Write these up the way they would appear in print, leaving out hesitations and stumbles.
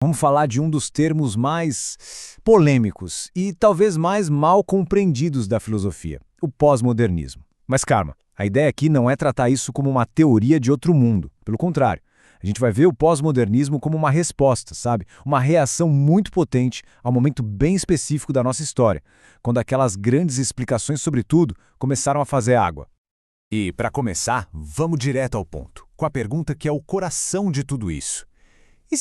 Vamos falar de um dos termos mais polêmicos e talvez mais mal compreendidos da filosofia, o pós-modernismo. Mas calma, a ideia aqui não é tratar isso como uma teoria de outro mundo. Pelo contrário, a gente vai ver o pós-modernismo como uma resposta, sabe? Uma reação muito potente a um momento bem específico da nossa história, quando aquelas grandes explicações sobre tudo começaram a fazer água. E, para começar, vamos direto ao ponto, com a pergunta que é o coração de tudo isso. E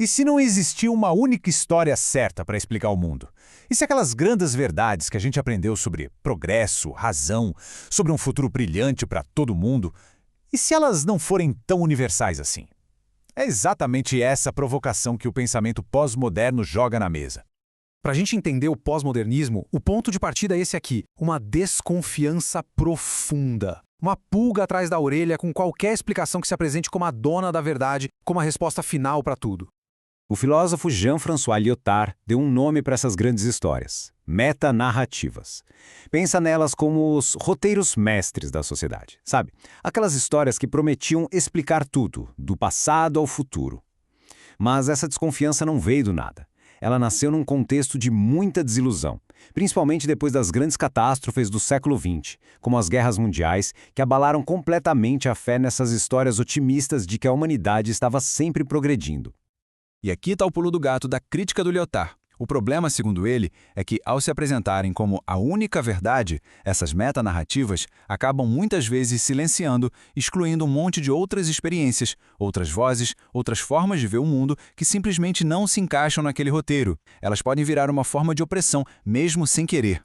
se não existia uma única história certa para explicar o mundo? E se aquelas grandes verdades que a gente aprendeu sobre progresso, razão, sobre um futuro brilhante para todo mundo, e se elas não forem tão universais assim? É exatamente essa provocação que o pensamento pós-moderno joga na mesa. Para a gente entender o pós-modernismo, o ponto de partida é esse aqui: uma desconfiança profunda. Uma pulga atrás da orelha com qualquer explicação que se apresente como a dona da verdade, como a resposta final para tudo. O filósofo Jean-François Lyotard deu um nome para essas grandes histórias: metanarrativas. Pensa nelas como os roteiros mestres da sociedade, sabe? Aquelas histórias que prometiam explicar tudo, do passado ao futuro. Mas essa desconfiança não veio do nada. Ela nasceu num contexto de muita desilusão, principalmente depois das grandes catástrofes do século XX, como as guerras mundiais, que abalaram completamente a fé nessas histórias otimistas de que a humanidade estava sempre progredindo. E aqui está o pulo do gato da crítica do Lyotard. O problema, segundo ele, é que, ao se apresentarem como a única verdade, essas metanarrativas acabam muitas vezes silenciando, excluindo um monte de outras experiências, outras vozes, outras formas de ver o mundo que simplesmente não se encaixam naquele roteiro. Elas podem virar uma forma de opressão, mesmo sem querer.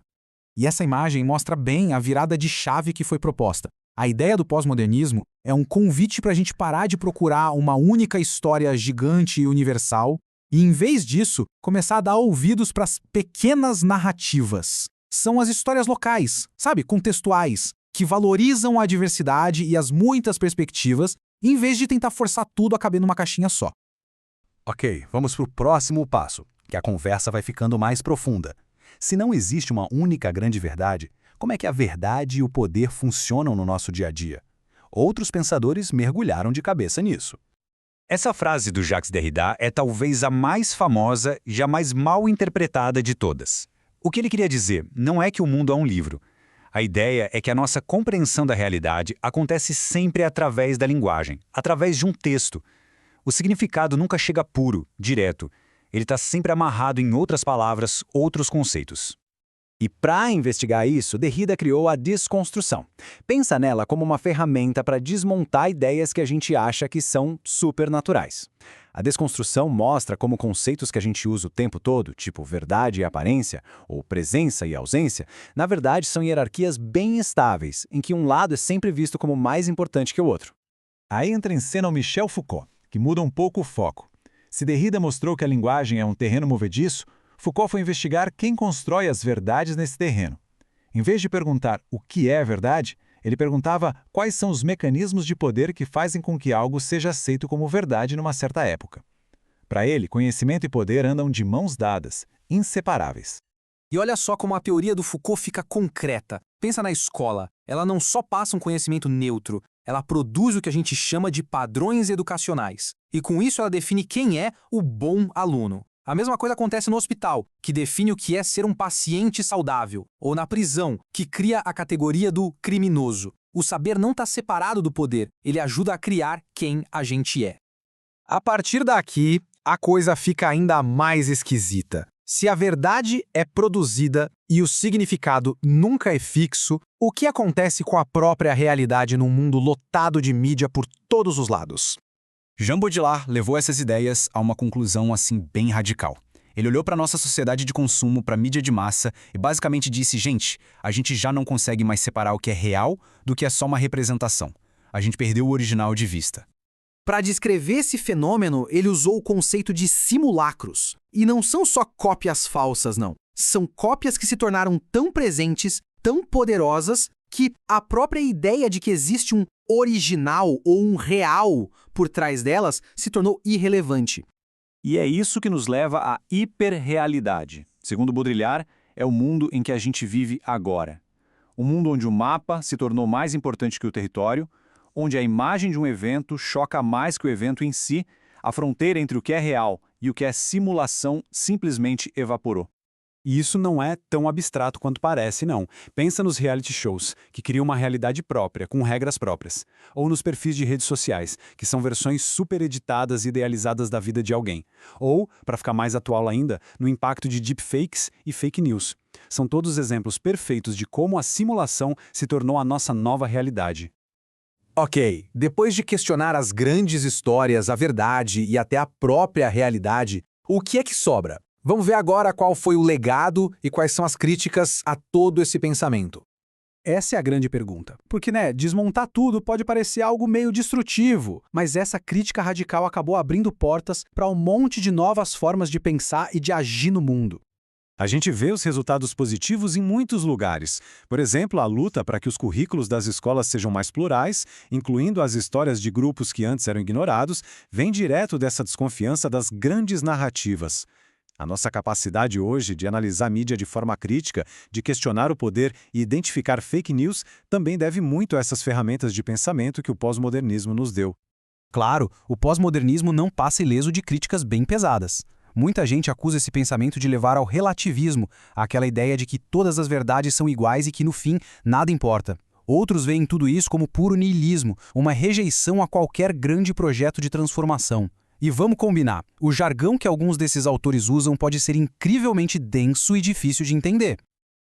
E essa imagem mostra bem a virada de chave que foi proposta. A ideia do pós-modernismo é um convite para a gente parar de procurar uma única história gigante e universal e, em vez disso, começar a dar ouvidos para as pequenas narrativas. São as histórias locais, sabe, contextuais, que valorizam a diversidade e as muitas perspectivas, em vez de tentar forçar tudo a caber numa caixinha só. Ok, vamos para o próximo passo, que a conversa vai ficando mais profunda. Se não existe uma única grande verdade, como é que a verdade e o poder funcionam no nosso dia a dia? Outros pensadores mergulharam de cabeça nisso. Essa frase do Jacques Derrida é talvez a mais famosa e já mais mal interpretada de todas. O que ele queria dizer não é que o mundo é um livro. A ideia é que a nossa compreensão da realidade acontece sempre através da linguagem, através de um texto. O significado nunca chega puro, direto. Ele está sempre amarrado em outras palavras, outros conceitos. E para investigar isso, Derrida criou a desconstrução. Pensa nela como uma ferramenta para desmontar ideias que a gente acha que são supernaturais. A desconstrução mostra como conceitos que a gente usa o tempo todo, tipo verdade e aparência, ou presença e ausência, na verdade são hierarquias bem estáveis, em que um lado é sempre visto como mais importante que o outro. Aí entra em cena o Michel Foucault, que muda um pouco o foco. Se Derrida mostrou que a linguagem é um terreno movediço, Foucault foi investigar quem constrói as verdades nesse terreno. Em vez de perguntar o que é verdade, ele perguntava quais são os mecanismos de poder que fazem com que algo seja aceito como verdade numa certa época. Para ele, conhecimento e poder andam de mãos dadas, inseparáveis. E olha só como a teoria do Foucault fica concreta. Pensa na escola. Ela não só passa um conhecimento neutro, ela produz o que a gente chama de padrões educacionais. E com isso ela define quem é o bom aluno. A mesma coisa acontece no hospital, que define o que é ser um paciente saudável, ou na prisão, que cria a categoria do criminoso. O saber não está separado do poder, ele ajuda a criar quem a gente é. A partir daqui, a coisa fica ainda mais esquisita. Se a verdade é produzida e o significado nunca é fixo, o que acontece com a própria realidade num mundo lotado de mídia por todos os lados? Jean Baudrillard levou essas ideias a uma conclusão assim bem radical. Ele olhou para a nossa sociedade de consumo, para a mídia de massa e basicamente disse: gente, a gente já não consegue mais separar o que é real do que é só uma representação. A gente perdeu o original de vista. Para descrever esse fenômeno, ele usou o conceito de simulacros. E não são só cópias falsas, não. São cópias que se tornaram tão presentes, tão poderosas, que a própria ideia de que existe um original ou um real por trás delas se tornou irrelevante. E é isso que nos leva à hiperrealidade. Segundo Baudrillard, é o mundo em que a gente vive agora. Um mundo onde o mapa se tornou mais importante que o território, onde a imagem de um evento choca mais que o evento em si, a fronteira entre o que é real e o que é simulação simplesmente evaporou. E isso não é tão abstrato quanto parece, não. Pensa nos reality shows, que criam uma realidade própria, com regras próprias. Ou nos perfis de redes sociais, que são versões super editadas e idealizadas da vida de alguém. Ou, para ficar mais atual ainda, no impacto de deepfakes e fake news. São todos exemplos perfeitos de como a simulação se tornou a nossa nova realidade. Ok, depois de questionar as grandes histórias, a verdade e até a própria realidade, o que é que sobra? Vamos ver agora qual foi o legado e quais são as críticas a todo esse pensamento. Essa é a grande pergunta. Porque, desmontar tudo pode parecer algo meio destrutivo, mas essa crítica radical acabou abrindo portas para um monte de novas formas de pensar e de agir no mundo. A gente vê os resultados positivos em muitos lugares. Por exemplo, a luta para que os currículos das escolas sejam mais plurais, incluindo as histórias de grupos que antes eram ignorados, vem direto dessa desconfiança das grandes narrativas. A nossa capacidade hoje de analisar a mídia de forma crítica, de questionar o poder e identificar fake news também deve muito a essas ferramentas de pensamento que o pós-modernismo nos deu. Claro, o pós-modernismo não passa ileso de críticas bem pesadas. Muita gente acusa esse pensamento de levar ao relativismo, aquela ideia de que todas as verdades são iguais e que, no fim, nada importa. Outros veem tudo isso como puro niilismo, uma rejeição a qualquer grande projeto de transformação. E vamos combinar, o jargão que alguns desses autores usam pode ser incrivelmente denso e difícil de entender.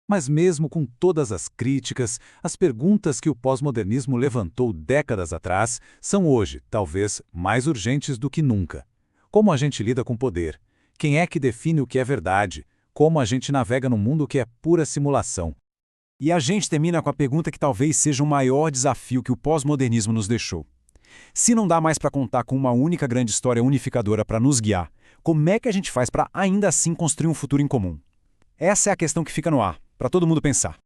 Mas mesmo com todas as críticas, as perguntas que o pós-modernismo levantou décadas atrás são hoje, talvez, mais urgentes do que nunca. Como a gente lida com poder? Quem é que define o que é verdade? Como a gente navega num mundo que é pura simulação? E a gente termina com a pergunta que talvez seja o maior desafio que o pós-modernismo nos deixou. Se não dá mais para contar com uma única grande história unificadora para nos guiar, como é que a gente faz para ainda assim construir um futuro em comum? Essa é a questão que fica no ar, para todo mundo pensar.